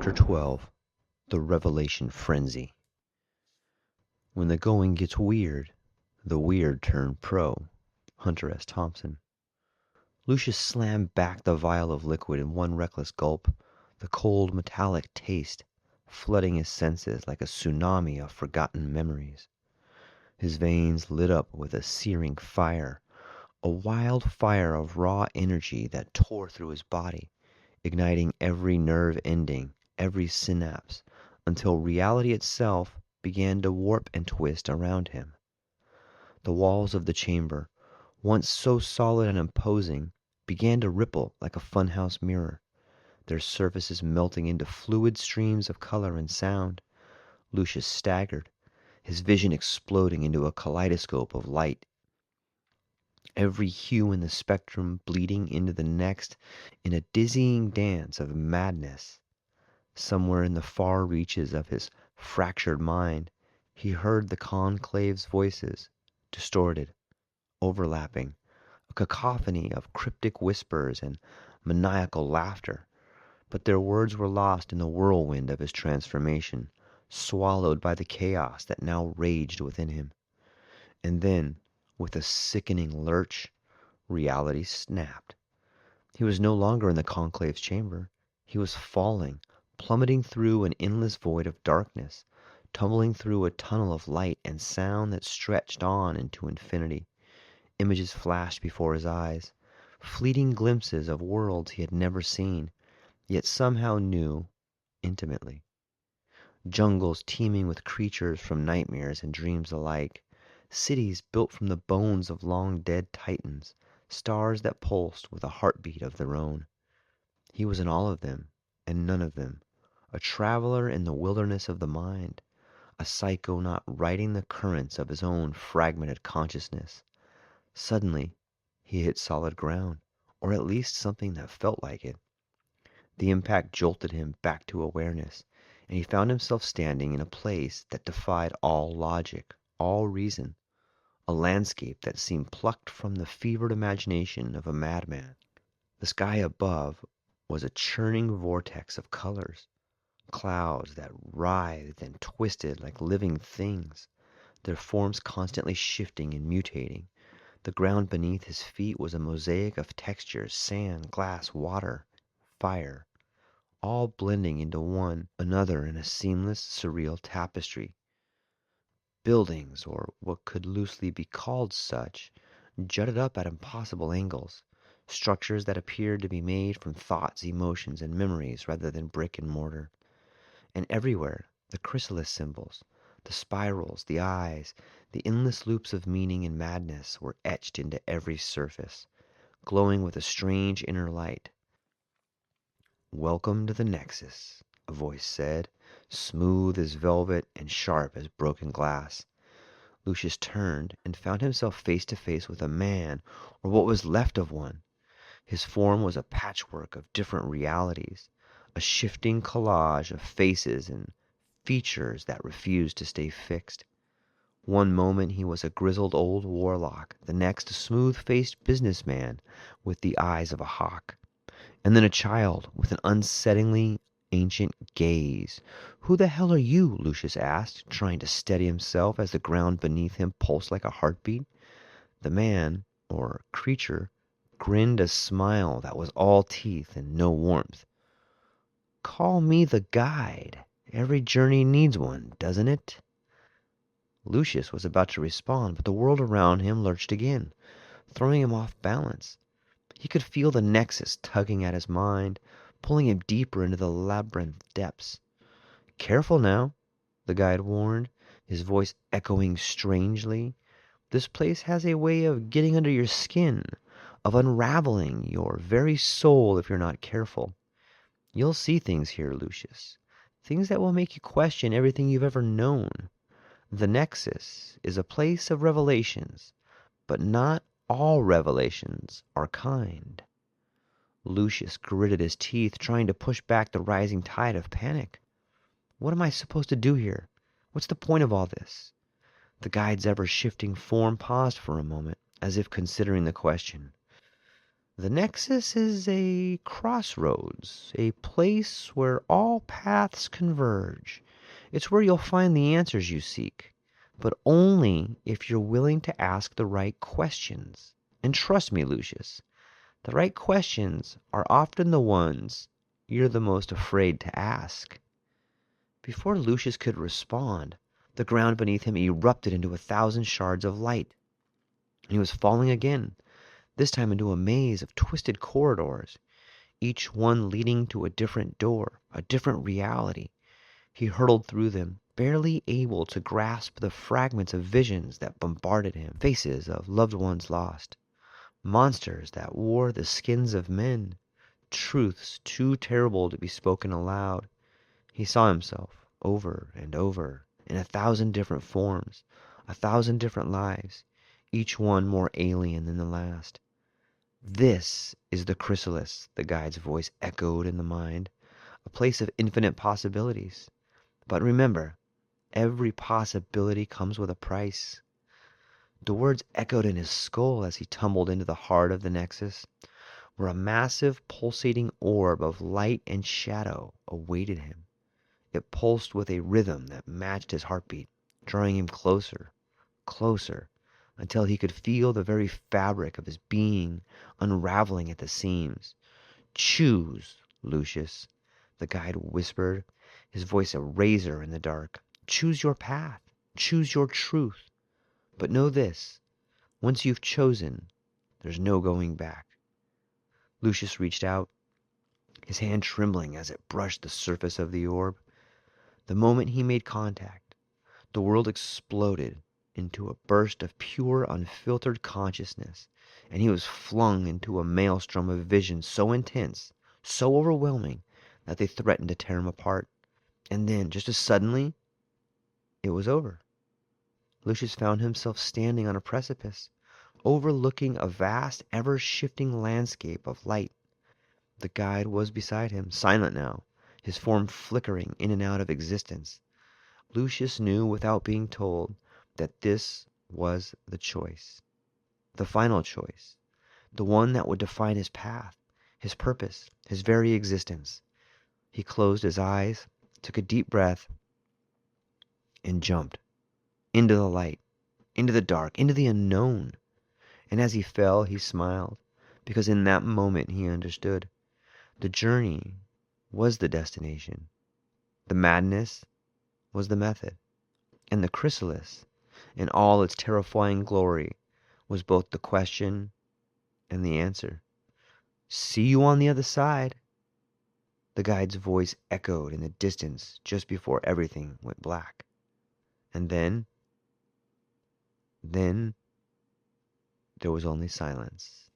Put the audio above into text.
Chapter 12 The Revelation Frenzy. When the going gets weird, the weird turn pro. Hunter S. Thompson. Lucius slammed back the vial of liquid in one reckless gulp, the cold metallic taste flooding his senses like a tsunami of forgotten memories. His veins lit up with a searing fire, a wild fire of raw energy that tore through his body, igniting every nerve ending, every synapse, until reality itself began to warp and twist around him. The walls of the chamber, once so solid and imposing, began to ripple like a funhouse mirror, their surfaces melting into fluid streams of color and sound. Lucius staggered, his vision exploding into a kaleidoscope of light, every hue in the spectrum bleeding into the next in a dizzying dance of madness. Somewhere in the far reaches of his fractured mind, he heard the conclave's voices, distorted, overlapping, a cacophony of cryptic whispers and maniacal laughter, but their words were lost in the whirlwind of his transformation, swallowed by the chaos that now raged within him. And then, with a sickening lurch, reality snapped. He was no longer in the conclave's chamber. He was falling, plummeting through an endless void of darkness, tumbling through a tunnel of light and sound that stretched on into infinity. Images flashed before his eyes, fleeting glimpses of worlds he had never seen, yet somehow knew intimately. Jungles teeming with creatures from nightmares and dreams alike, cities built from the bones of long-dead titans, stars that pulsed with a heartbeat of their own. He was in all of them, and none of them, a traveler in the wilderness of the mind, a psychonaut riding the currents of his own fragmented consciousness. Suddenly, he hit solid ground, or at least something that felt like it. The impact jolted him back to awareness, and he found himself standing in a place that defied all logic, all reason, a landscape that seemed plucked from the fevered imagination of a madman. The sky above was a churning vortex of colors, clouds that writhed and twisted like living things, their forms constantly shifting and mutating. The ground beneath his feet was a mosaic of textures, sand, glass, water, fire, all blending into one another in a seamless, surreal tapestry. Buildings, or what could loosely be called such, jutted up at impossible angles, structures that appeared to be made from thoughts, emotions, and memories rather than brick and mortar. And everywhere, the chrysalis symbols, the spirals, the eyes, the endless loops of meaning and madness were etched into every surface, glowing with a strange inner light. "Welcome to the Nexus," a voice said, smooth as velvet and sharp as broken glass. Lucius turned and found himself face to face with a man, or what was left of one. His form was a patchwork of different realities, a shifting collage of faces and features that refused to stay fixed. One moment he was a grizzled old warlock, the next a smooth-faced businessman with the eyes of a hawk, and then a child with an unsettlingly ancient gaze. "Who the hell are you?" Lucius asked, trying to steady himself as the ground beneath him pulsed like a heartbeat. The man, or creature, grinned a smile that was all teeth and no warmth. "Call me the guide. Every journey needs one, doesn't it?" Lucius was about to respond, but the world around him lurched again, throwing him off balance. He could feel the nexus tugging at his mind, pulling him deeper into the labyrinth depths. "Careful now," the guide warned, his voice echoing strangely. "This place has a way of getting under your skin, of unraveling your very soul if you're not careful. You'll see things here, Lucius, things that will make you question everything you've ever known. The Nexus is a place of revelations, but not all revelations are kind." Lucius gritted his teeth, trying to push back the rising tide of panic. "What am I supposed to do here? What's the point of all this?" The guide's ever-shifting form paused for a moment, as if considering the question. The Nexus is a crossroads, a place where all paths converge. It's where you'll find the answers you seek, but only if you're willing to ask the right questions. And trust me, Lucius, the right questions are often the ones you're the most afraid to ask. Before Lucius could respond, the ground beneath him erupted into 1,000 shards of light. He was falling again, this time into a maze of twisted corridors, each one leading to a different door, a different reality. He hurtled through them, barely able to grasp the fragments of visions that bombarded him, faces of loved ones lost, monsters that wore the skins of men, truths too terrible to be spoken aloud. He saw himself over and over in 1,000 different forms, 1,000 different lives, each one more alien than the last. This is the Chrysalis, the guide's voice echoed in the mind, a place of infinite possibilities. But remember, every possibility comes with a price. The words echoed in his skull as he tumbled into the heart of the Nexus, where a massive pulsating orb of light and shadow awaited him. It pulsed with a rhythm that matched his heartbeat, drawing him closer, closer, until he could feel the very fabric of his being unraveling at the seams. "Choose, Lucius," the guide whispered, his voice a razor in the dark. "Choose your path. Choose your truth. But know this, once you've chosen, there's no going back." Lucius reached out, his hand trembling as it brushed the surface of the orb. The moment he made contact, the world exploded into a burst of pure, unfiltered consciousness, and he was flung into a maelstrom of visions so intense, so overwhelming, that they threatened to tear him apart. And then, just as suddenly, it was over. Lucius found himself standing on a precipice, overlooking a vast, ever-shifting landscape of light. The guide was beside him, silent now, his form flickering in and out of existence. Lucius knew without being told that this was the choice, the final choice, the one that would define his path, his purpose, his very existence. He closed his eyes, took a deep breath, and jumped into the light, into the dark, into the unknown. And as he fell, he smiled, because in that moment he understood. The journey was the destination. The madness was the method. And the Chrysalis, in all its terrifying glory, was both the question and the answer. "See you on the other side," the guide's voice echoed in the distance just before everything went black. And then there was only silence.